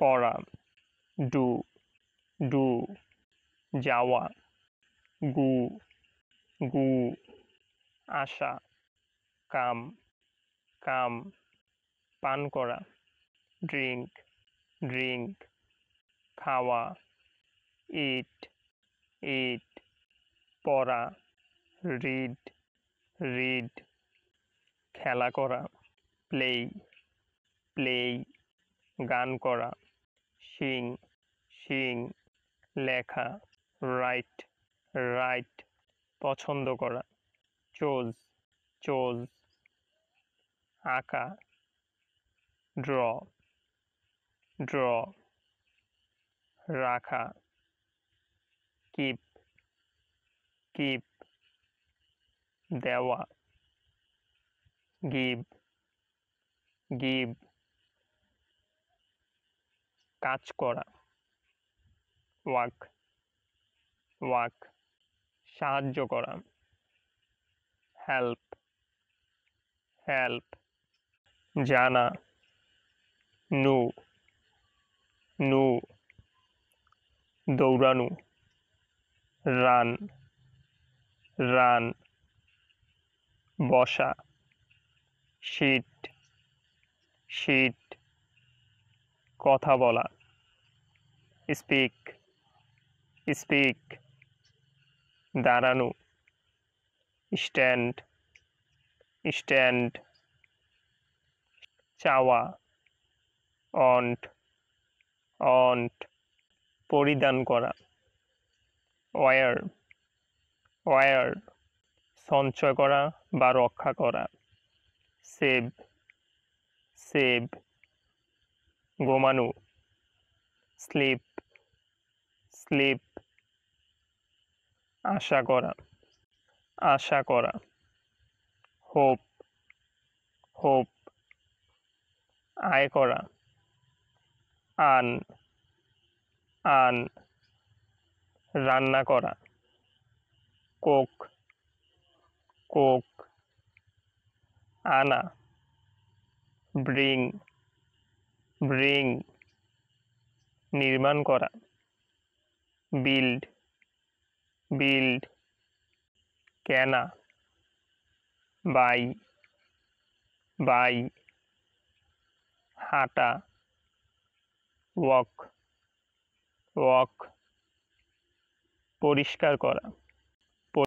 করা, do do, যাওয়া, গু গু, আসা, কাম কাম, পান করা, ড্রিঙ্ক ড্রিঙ্ক, খাওয়া, ইট ইট, পড়া, রিড রিড, খেলা করা, প্লেই প্লেই, গান করা, সিং সিং, লেখা, রাইট রাইট, পছন্দ করা, চোজ চোজ, আঁকা, ড্র ড্র, রাখা, কিপ কিপ, দেওয়া, গিভ গিভ, কাজ করা, ওয়াক ওয়াক, সাহায্য করা, হেল্প হেল্প, জানা, নু নু, দৌড়ানো, রান রান, বসা, শীট শীট, কথা বলা, স্পিক স্পিক, দাঁড়ানো, স্ট্যান্ড স্ট্যান্ড, চাওয়া, অন্ট অন্ট, পরিধান করা, ওয়ার ওয়ার, সঞ্চয় করা বা রক্ষা করা, সেভ সেভ, ঘুমানো, স্লিপ স্লিপ, আশা করা আশা করা, হোপ হোপ, আয় করা, আন আন, রান্না করা, কোক কোক, আনা, ব্রিং ব্রিং, নির্মাণ করা, বিল্ড বিল্ড, কেনা, বাই বাই, হাঁটা, ওয়াক ওয়াক, পরিষ্কার করা,